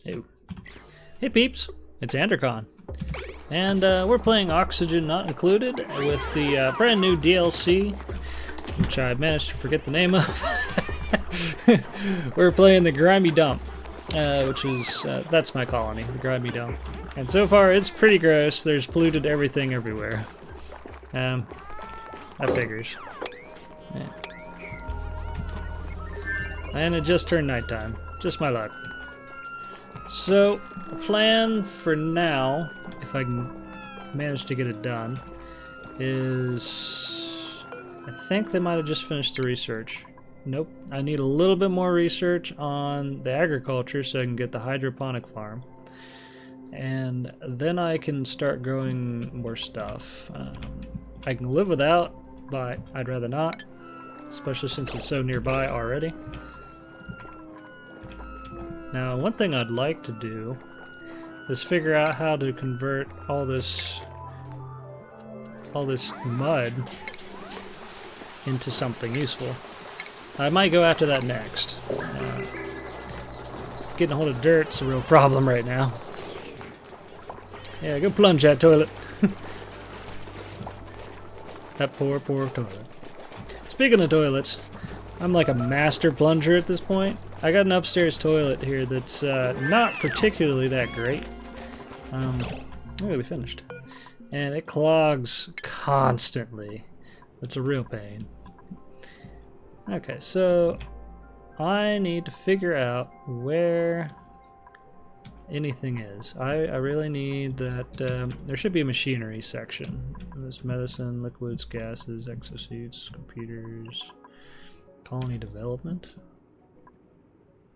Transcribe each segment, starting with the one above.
Hey. Hey peeps, it's Andercon. And we're playing Oxygen Not Included with the brand new DLC, which I managed to forget the name of. We're playing the Grimy Dump, which is, that's my colony, the Grimy Dump. And so far it's pretty gross, there's polluted everything everywhere. That figures. Yeah. And it just turned nighttime, just my luck. So, the plan for now, if I can manage to get it done, is I think they might have just finished the research. Nope, I need a little bit more research on the agriculture so I can get the hydroponic farm. And then I can start growing more stuff. I can live without, but I'd rather not, especially since it's so nearby already. Now, one thing I'd like to do is figure out how to convert all this mud into something useful. I might go after that next. Getting a hold of dirt's a real problem right now. Yeah, go plunge that toilet. That poor toilet. Speaking of toilets, I'm like a master plunger at this point. I got an upstairs toilet here that's not particularly that great. Oh, we finished. And it clogs constantly. It's a real pain. Okay, so I need to figure out where anything is. I really need that. There should be a machinery section. There's medicine, liquids, gases, exosuits, computers, colony development.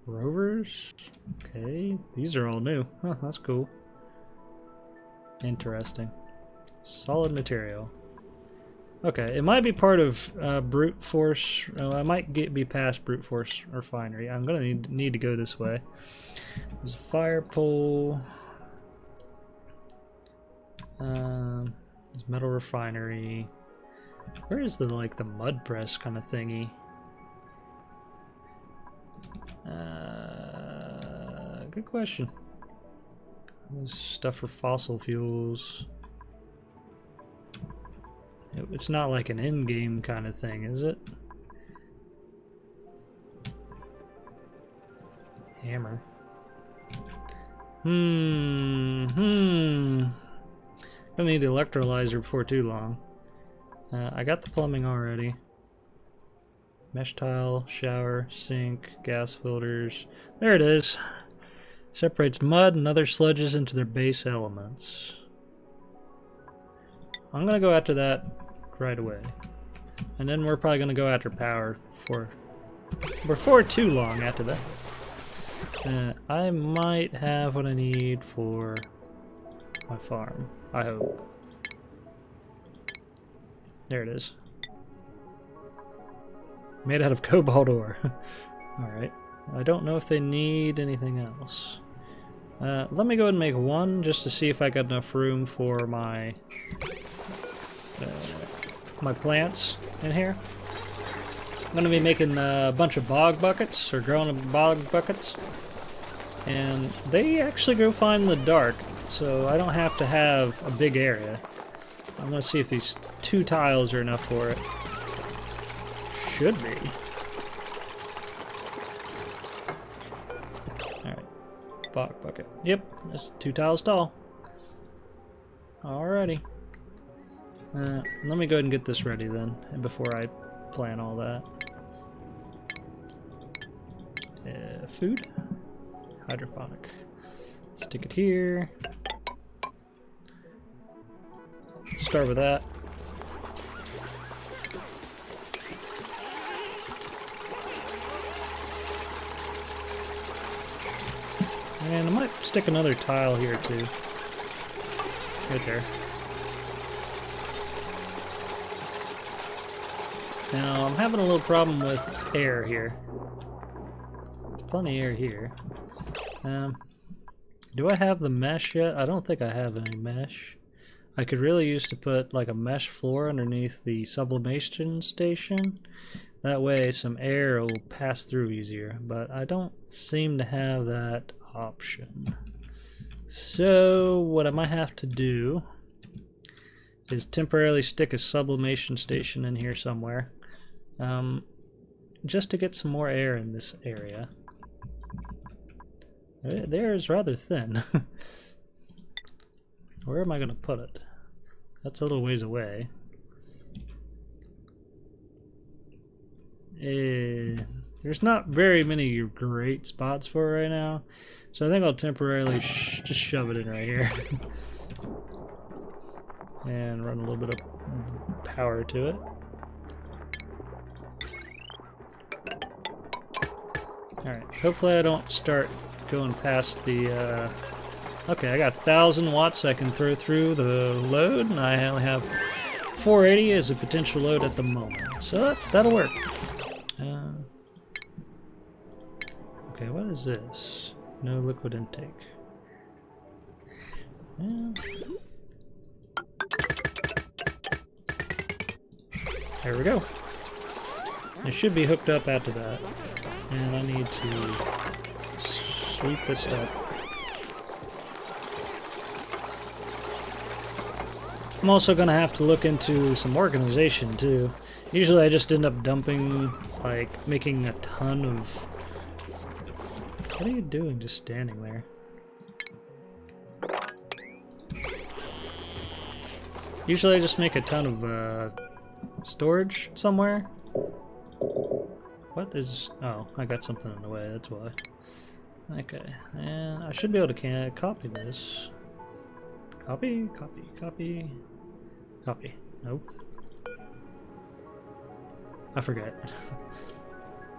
Rovers? Okay, these are all new. Huh, that's cool. Interesting. Solid material. Okay, it might be part of brute force. Oh, I might be past brute force refinery. I'm gonna need to go this way. There's a fire pole. There's metal refinery. Where is the the mud press kind of thingy? Good question. There's stuff for fossil fuels. It's not like an in-game kind of thing, is it? Hammer. Gonna need the electrolyzer before too long. I got the plumbing already. Mesh tile, shower, sink, gas filters. There it is. Separates mud and other sludges into their base elements. I'm gonna go after that right away. And then we're probably gonna go after power before too long after that. I might have what I need for my farm. I hope. There it is. Made out of cobalt ore. Alright. I don't know if they need anything else. Let me go ahead and make one just to see if I got enough room for my my plants in here. I'm going to be making a bunch of bog buckets, or growing bog buckets. And they actually go fine in the dark, so I don't have to have a big area. I'm going to see if these 2 tiles are enough for it. Should be. Alright. Bog bucket. Yep, it's 2 tiles tall. Alrighty. Let me go ahead and get this ready then, before I plan all that. Food. Hydroponic. Stick it here. Start with that. And I might stick another tile here too. Right there. Now I'm having a little problem with air here. There's plenty of air here. Do I have the mesh yet? I don't think I have any mesh. I could really use to put like a mesh floor underneath the sublimation station. That way some air will pass through easier, but I don't seem to have that option. So what I might have to do is temporarily stick a sublimation station in here somewhere, just to get some more air in this area. The air is rather thin. Where am I going to put it? That's a little ways away. There's not very many great spots for it right now, so I think I'll temporarily just shove it in right here. And run a little bit of power to it. Alright, hopefully I don't start going past the, okay, I got 1,000 watts I can throw through the load, and I only have 480 as a potential load at the moment. So that'll work. Okay, what is this? No liquid intake. There we go. It should be hooked up after that. And I need to sweep this up. I'm also going to have to look into some organization too. Usually I just end up dumping, like, making a ton of... What are you doing just standing there? Usually I just make a ton of storage somewhere. What is... Oh, I got something in the way, that's why. Okay, and I should be able to copy this. Copy, copy, copy, copy. Nope. I forget.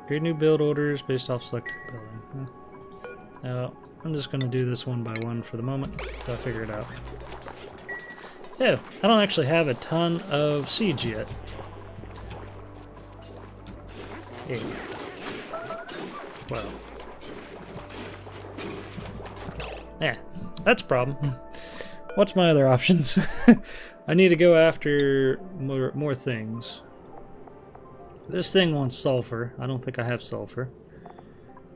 Create new build orders based off selected building. Now, I'm just going to do this one by one for the moment until I figure it out. Oh, I don't actually have a ton of seeds yet. Yeah. Well. Yeah, that's a problem. What's my other options? I need to go after more things. This thing wants sulfur. I don't think I have sulfur.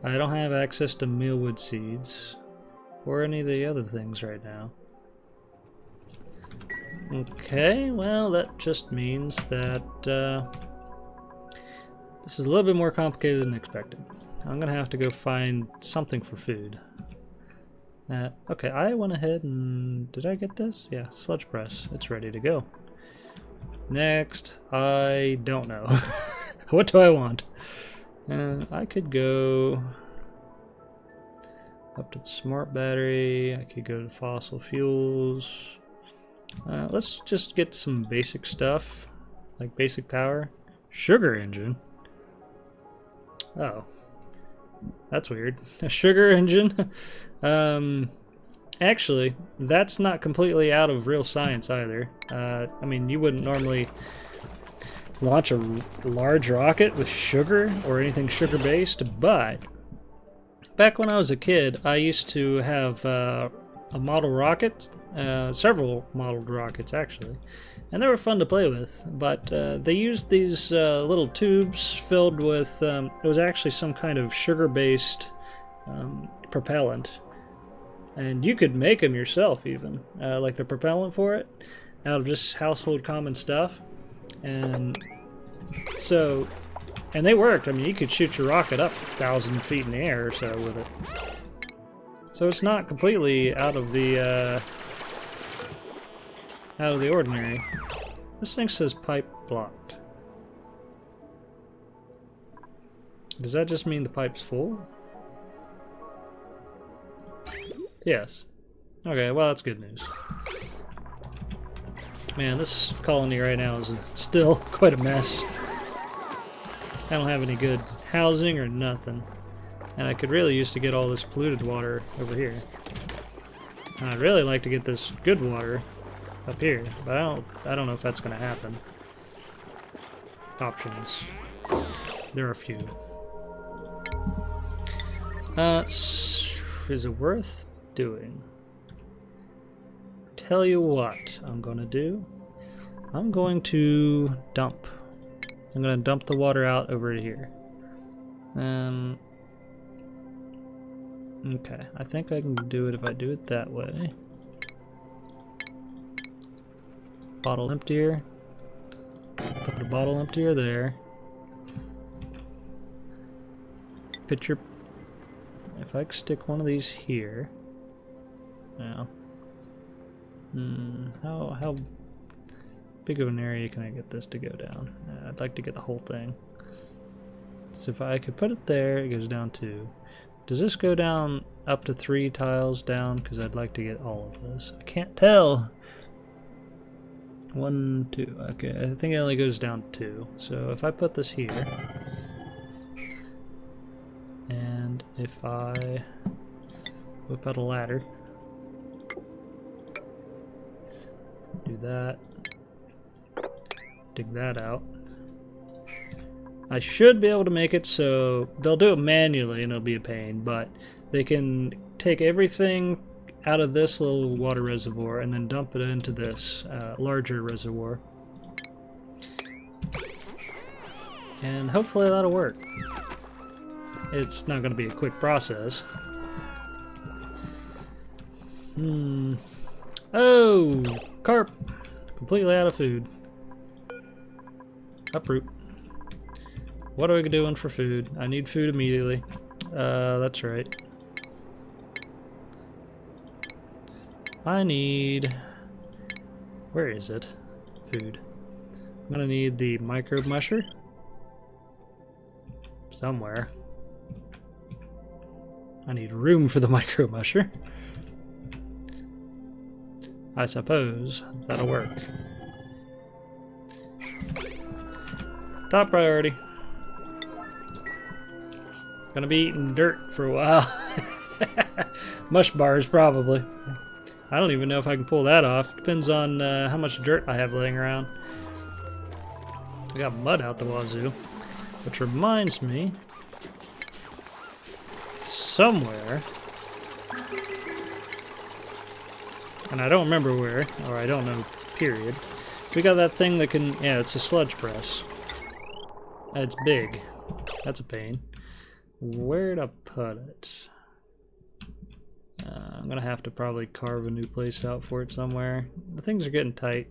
I don't have access to mealwood seeds or any of the other things right now. Okay, well that just means that this is a little bit more complicated than expected. I'm gonna have to go find something for food. Okay, I went ahead and... Did I get this? Yeah, sludge press. It's ready to go. Next, I don't know. What do I want? I could go up to the smart battery. I could go to fossil fuels. Let's just get some basic stuff, like basic power. Sugar engine. Oh, that's weird. A sugar engine? Actually, that's not completely out of real science either. I mean, you wouldn't normally launch a large rocket with sugar or anything sugar-based, but back when I was a kid, I used to have a model rocket, several modeled rockets actually, and they were fun to play with, but they used these little tubes filled with, it was actually some kind of sugar-based propellant, and you could make them yourself even, like the propellant for it, out of just household common stuff. And so, and they worked. I mean, you could shoot your rocket up 1,000 feet in the air or so with it. So it's not completely out of the ordinary. This thing says pipe blocked. Does that just mean the pipe's full? Yes. Okay, well that's good news. Man, this colony right now is still quite a mess. I don't have any good housing or nothing. And I could really use to get all this polluted water over here. And I'd really like to get this good water up here, but I don't know if that's going to happen. Options. There are a few. Is it worth doing? Tell you what I'm gonna do. I'm going to dump. I'm gonna dump the water out over here. Okay, I think I can do it if I do it that way. Bottle emptier. Put the bottle emptier there. Pitcher. If I stick one of these here. Now. How big of an area can I get this to go down? I'd like to get the whole thing. So if I could put it there, it goes down 2. Does this go down up to 3 tiles down? Because I'd like to get all of this. I can't tell. 1, 2. Okay, I think it only goes down 2. So if I put this here, and if I whip out a ladder, do that, dig that out. I should be able to make it so they'll do it manually and it'll be a pain, but they can take everything out of this little water reservoir and then dump it into this larger reservoir. And hopefully that'll work. It's not going to be a quick process. Oh! Carp! Completely out of food. Uproot. What are we doing for food? I need food immediately. That's right. I need... Where is it? Food. I'm gonna need the microbe musher. Somewhere. I need room for the microbe musher. I suppose that'll work. Top priority. Gonna be eating dirt for a while. Mush bars, probably. I don't even know if I can pull that off. Depends on how much dirt I have laying around. I got mud out the wazoo. Which reminds me, somewhere, and I don't remember where, or I don't know, period, we got that thing that can, yeah, it's a sludge press. It's big. That's a pain. Where to put it? I'm gonna have to probably carve a new place out for it somewhere. The things are getting tight.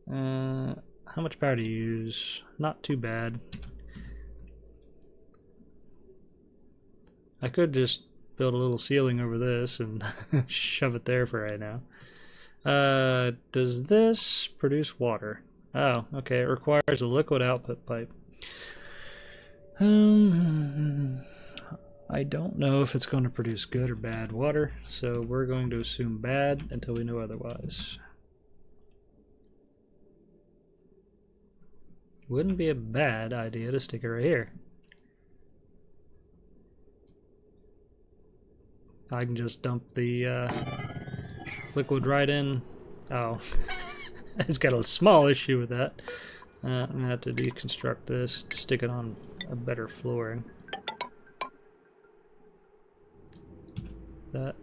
How much power do you use? Not too bad. I could just build a little ceiling over this and shove it there for right now. Does this produce water? Oh, okay. It requires a liquid output pipe. I don't know if it's going to produce good or bad water, so we're going to assume bad until we know otherwise. Wouldn't be a bad idea to stick it right here. I can just dump the liquid right in. Oh, it's got a small issue with that. I'm going to have to deconstruct this to stick it on a better flooring. That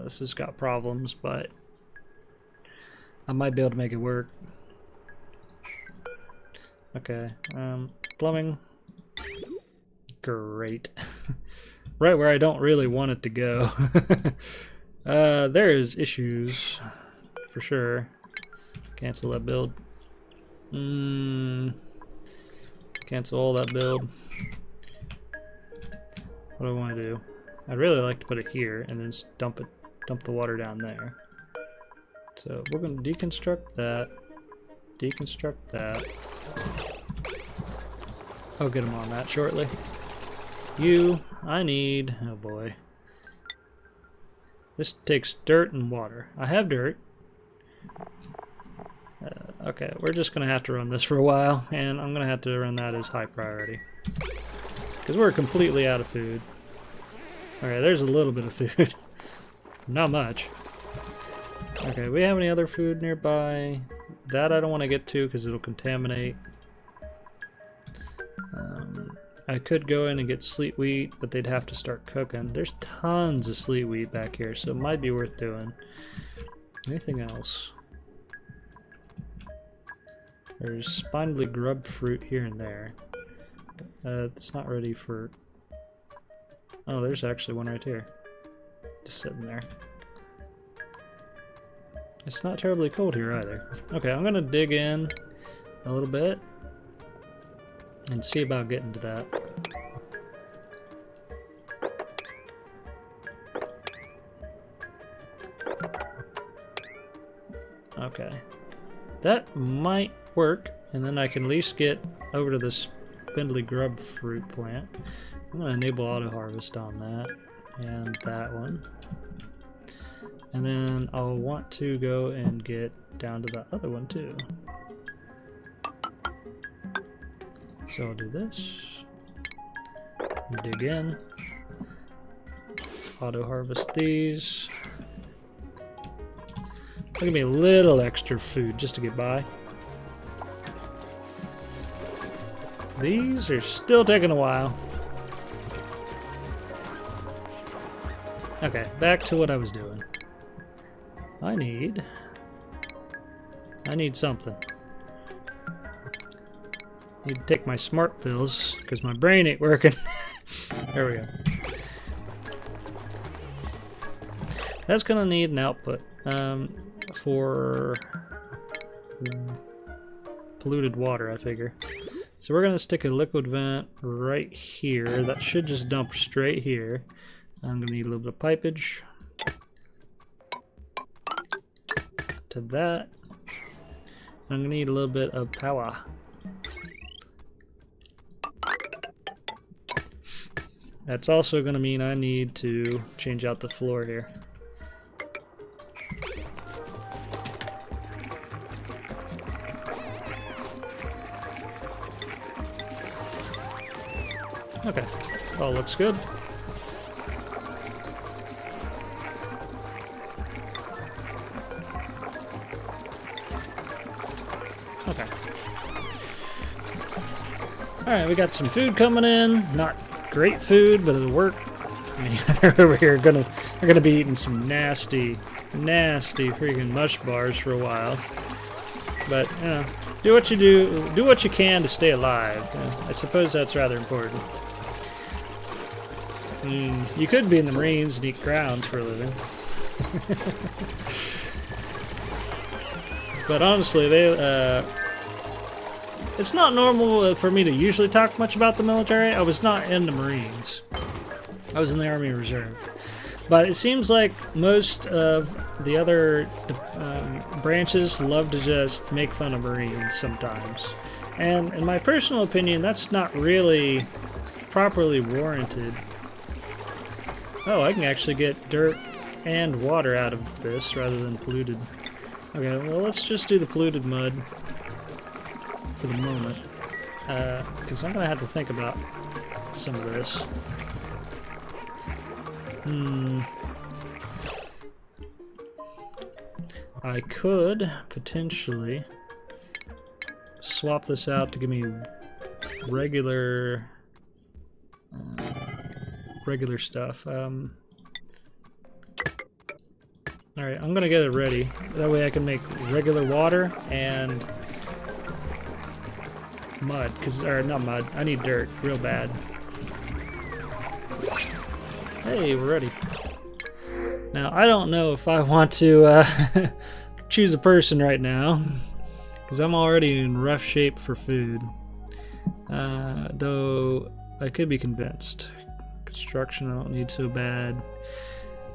this has got problems, but I might be able to make it work. Okay, plumbing. Great. Right where I don't really want it to go. There is issues for sure. Cancel that build. Cancel all that build. What do I want to do? I'd really like to put it here and then just dump the water down there. So we're going to deconstruct that. Deconstruct that. I'll get him on that shortly. I need, oh boy. This takes dirt and water. I have dirt. Okay, we're just going to have to run this for a while, and I'm going to have to run that as high priority. Because we're completely out of food. Alright, there's a little bit of food. Not much. Okay, we have any other food nearby? That I don't want to get to because it'll contaminate. I could go in and get sleet wheat, but they'd have to start cooking. There's tons of sleet wheat back here, so it might be worth doing. Anything else? There's spindly grub fruit here and there. It's not ready for Oh, there's actually one right here. Just sitting there. It's not terribly cold here either. Okay, I'm gonna dig in a little bit and see about getting to that. Okay. That might work, and then I can at least get over to the spindly grub fruit plant. I'm going to enable auto harvest on that, and that one. And then I'll want to go and get down to the other one too. So I'll do this. Dig in. Auto harvest these. Give me a little extra food just to get by. These are still taking a while. Okay, back to what I was doing. I need something. Need to take my smart pills because my brain ain't working. There we go. That's gonna need an output for polluted water, I figure. So we're gonna stick a liquid vent right here. That should just dump straight here. I'm gonna need a little bit of pipage to that. I'm gonna need a little bit of power. That's also gonna mean I need to change out the floor here. Okay, all looks good. Okay. Alright, we got some food coming in. Not great food, but it'll work. I mean, they're over here they're gonna be eating some nasty, nasty freaking mush bars for a while. But, you know, do what you can to stay alive. I suppose that's rather important. You could be in the Marines and eat crowns for a living. But honestly, it's not normal for me to usually talk much about the military. I was not in the Marines. I was in the Army Reserve. But it seems like most of the other branches love to just make fun of Marines sometimes. And in my personal opinion, that's not really properly warranted. Oh, I can actually get dirt and water out of this rather than polluted. Okay, well, let's just do the polluted mud for the moment. Because I'm going to have to think about some of this. I could potentially swap this out to give me regular stuff. Alright, I'm gonna get it ready. That way I can make regular water and mud. Or not mud, I need dirt real bad. Hey, we're ready. Now, I don't know if I want to choose a person right now, because I'm already in rough shape for food. Though I could be convinced. Construction I don't need so bad.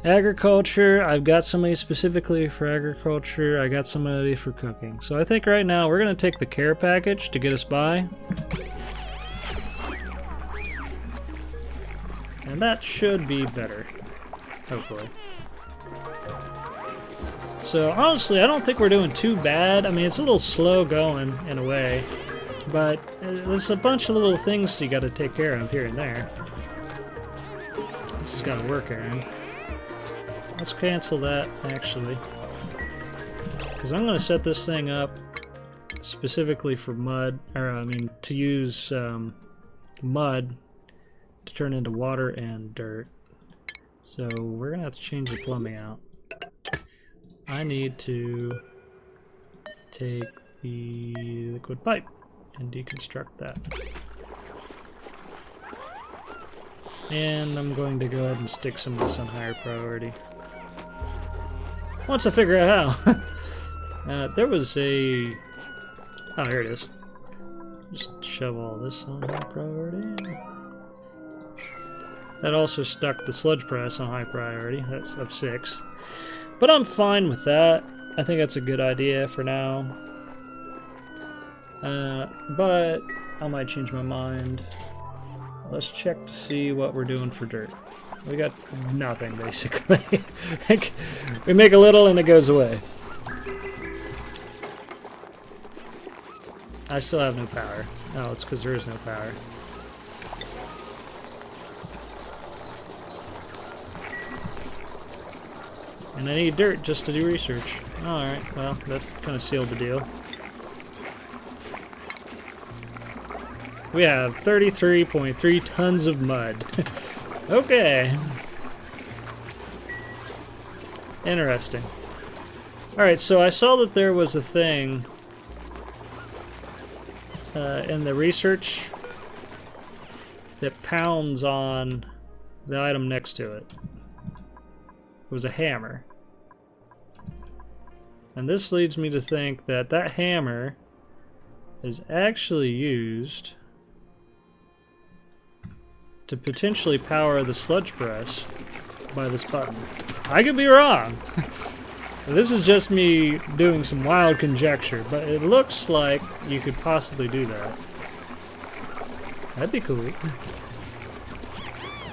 Agriculture, I've got somebody specifically for agriculture. I got somebody for cooking. So I think right now we're going to take the care package to get us by. And that should be better, hopefully. So honestly, I don't think we're doing too bad. I mean, it's a little slow going in a way, but there's a bunch of little things you got to take care of here and there. This has got a work errand. Let's cancel that, actually, because I'm going to set this thing up specifically for mud, or I mean, to use mud to turn into water and dirt. So we're going to have to change the plumbing out. I need to take the liquid pipe and deconstruct that. And I'm going to go ahead and stick some of this on higher priority. Once I figure out how. There was a... Oh, here it is. Just shove all this on high priority. That also stuck the sludge press on high priority. That's of 6. But I'm fine with that. I think that's a good idea for now. But I might change my mind. Let's check to see what we're doing for dirt. We got nothing, basically. We make a little and it goes away. I still have no power. Oh, it's because there is no power. And I need dirt just to do research. Alright, well, that kind of sealed the deal. We have 33.3 tons of mud. Okay. Interesting. Alright, so I saw that there was a thing in the research that pounds on the item next to it. It was a hammer. And this leads me to think that that hammer is actually used to potentially power the sludge press by this button. I could be wrong. This is just me doing some wild conjecture, but it looks like you could possibly do that. That'd be cool.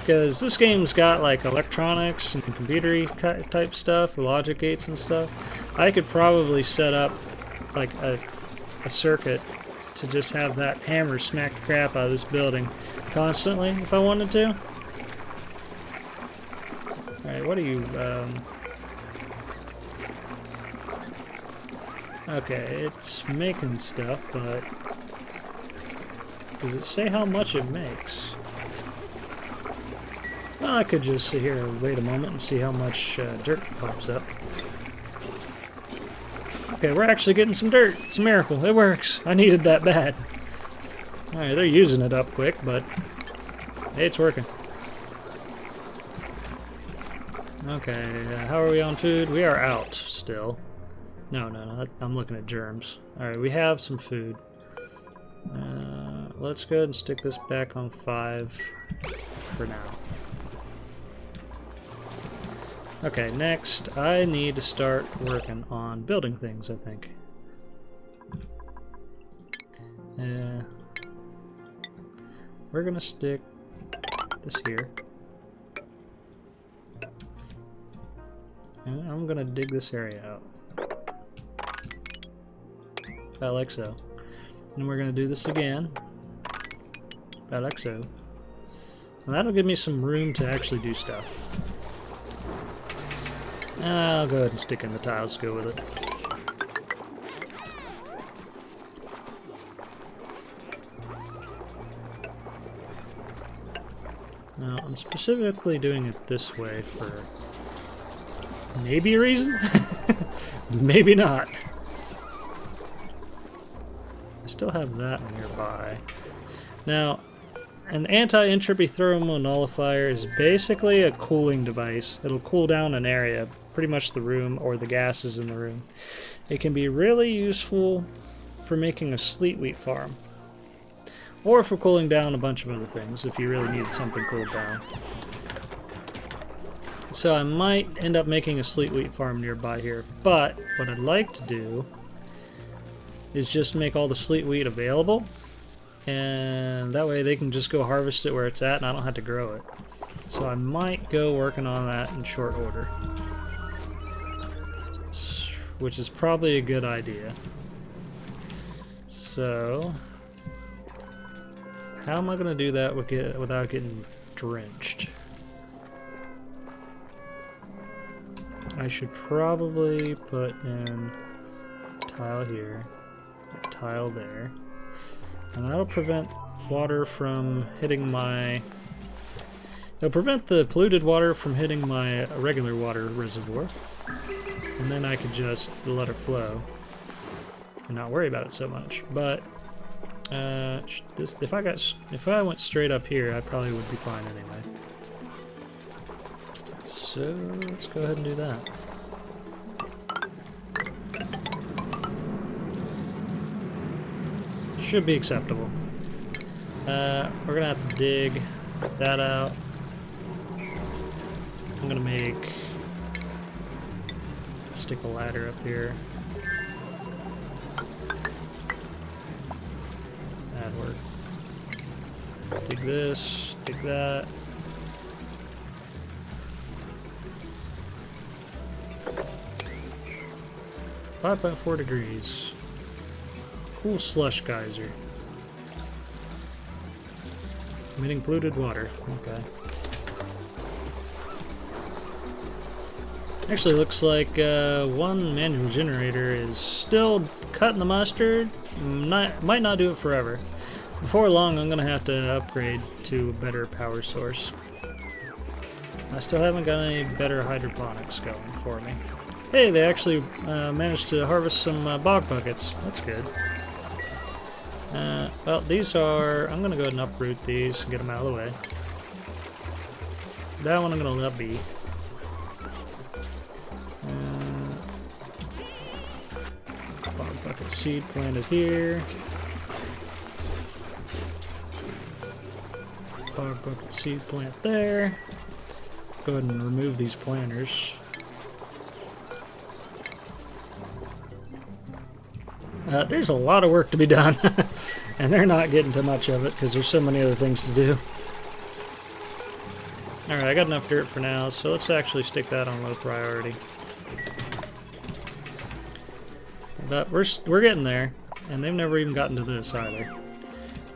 Because this game's got like electronics and computery type stuff, logic gates and stuff. I could probably set up like a circuit to just have that hammer smack the crap out of this building constantly if I wanted to. Alright, what are you, okay, it's making stuff, but does it say how much it makes? Well, I could just sit here and wait a moment and see how much dirt pops up. Okay, we're actually getting some dirt. It's a miracle. It works. I needed that bad. Alright, they're using it up quick, but hey, it's working. Okay, how are we on food? We are out still. No, I'm looking at germs. Alright, we have some food. Let's go ahead and stick this back on 5 for now. Okay, next I need to start working on building things, I think. We're gonna stick this here. And I'm gonna dig this area out. About like so. And we're gonna do this again. About like so. And that'll give me some room to actually do stuff. I'll go ahead and stick in the tiles to go with it. Now, I'm specifically doing it this way for maybe a reason? Maybe not. I still have that nearby. Now, an anti-entropy thermal nullifier is basically a cooling device. It'll cool down an area, pretty much the room or the gases in the room. It can be really useful for making a sleet wheat farm. Or for cooling down a bunch of other things, if you really need something cooled down. So I might end up making a sleet wheat farm nearby here, but what I'd like to do is just make all the sleet wheat available, and that way they can just go harvest it where it's at and I don't have to grow it. So I might go working on that in short order, which is probably a good idea. So how am I going to do that without getting drenched? I should probably put in a tile here, a tile there, and that'll prevent water from hitting my... It'll prevent the polluted water from hitting my regular water reservoir, and then I could just let it flow and not worry about it so much. But This if I went straight up here, I probably would be fine anyway. So let's go ahead and do that. Should be acceptable. We're gonna have to dig that out. I'm gonna stick a ladder up here. That'd work. Dig this, dig that. .4 degrees. Cool slush geyser. Emitting polluted water. Okay. Actually, looks like one manual generator is still cutting the mustard. Might not do it forever. Before long, I'm gonna have to upgrade to a better power source. I still haven't got any better hydroponics going for me. Hey, they actually managed to harvest some bog buckets. That's good. Well, these are... I'm gonna go ahead and uproot these and get them out of the way. That one I'm gonna let be. Bog bucket seed planted here. Bog bucket seed plant there. Go ahead and remove these planters. There's a lot of work to be done, and they're not getting to much of it because there's so many other things to do. Alright, I got enough dirt for now, so let's actually stick that on low priority. But we're getting there, and they've never even gotten to this either.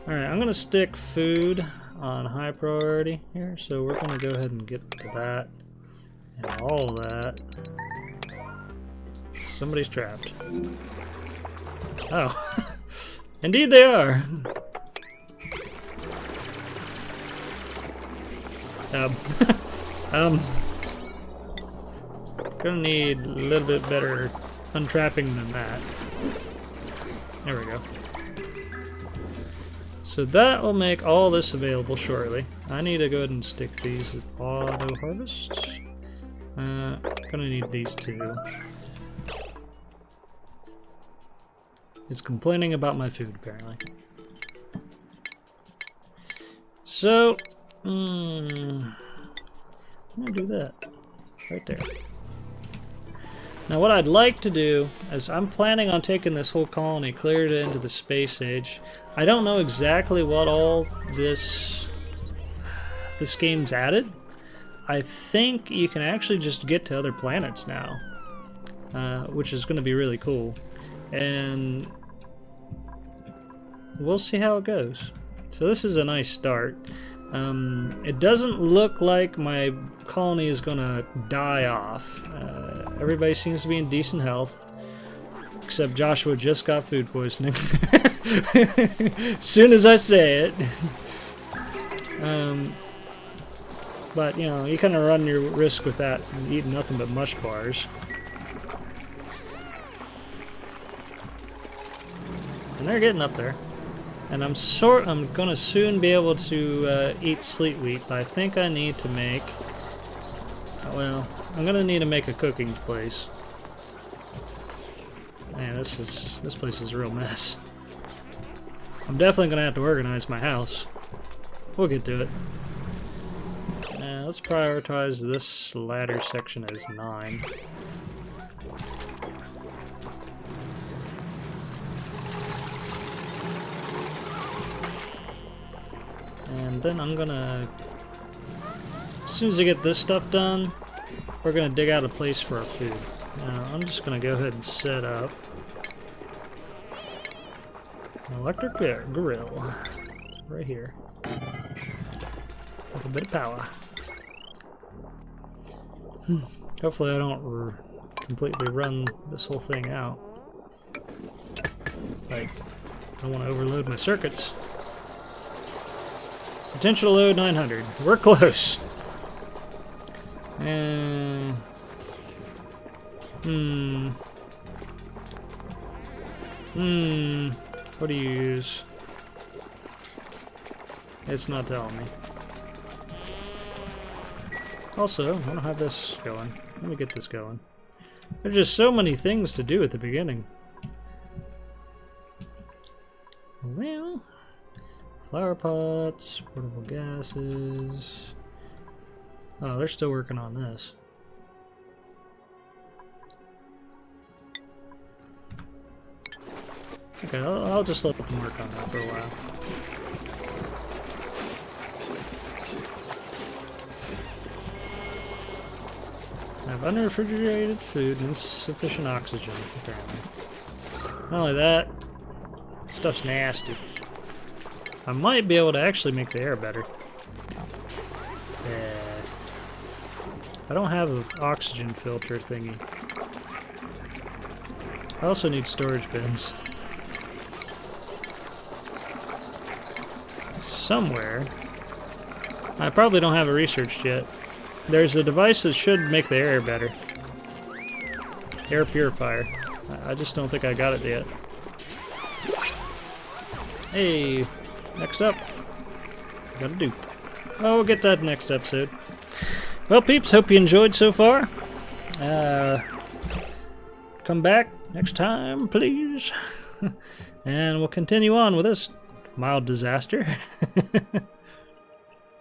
Alright, I'm going to stick food on high priority here, so we're going to go ahead and get to that, and all that. Somebody's trapped. Oh, indeed they are. Gonna need a little bit better untrapping than that. There we go. So that will make all this available shortly. I need to go ahead and stick these at auto harvest. Gonna need these two. It's complaining about my food, apparently. So, I'm gonna do that. Right there. Now what I'd like to do is I'm planning on taking this whole colony clear into the space age. I don't know exactly what all this game's added. I think you can actually just get to other planets now, which is going to be really cool. And we'll see how it goes. So this is a nice start. It doesn't look like my colony is gonna die off. Everybody seems to be in decent health, except Joshua just got food poisoning. Soon as I say it. But you know, you kind of run your risk with that and eating nothing but mush bars. And they're getting up there. And I'm gonna soon be able to eat sleet wheat, but I think I need to make... well, I'm gonna need to make a cooking place. Man, this place is a real mess. I'm definitely gonna have to organize my house. We'll get to it. Let's prioritize this ladder section as 9. And then I'm gonna, as soon as I get this stuff done, we're gonna dig out a place for our food. Now, I'm just gonna go ahead and set up an electric grill right here with a bit of power. Hopefully I don't completely run this whole thing out. Like, I don't want to overload my circuits. Potential load 900. We're close. What do you use? It's not telling me. Also, I don't have this going. Let me get this going. There's just so many things to do at the beginning. Well, flower pots, portable gases. Oh, they're still working on this. Okay, I'll just let them work on that for a while. I have unrefrigerated food and insufficient oxygen, apparently. Not only that, stuff's nasty. I might be able to actually make the air better. Yeah. I don't have an oxygen filter thingy. I also need storage bins. Somewhere. I probably don't have it researched yet. There's a device that should make the air better. Air purifier. I just don't think I got it yet. Hey, next up. Gotta do. Oh, we'll get that next episode. Well, peeps, hope you enjoyed so far. Come back next time, please. And we'll continue on with this mild disaster.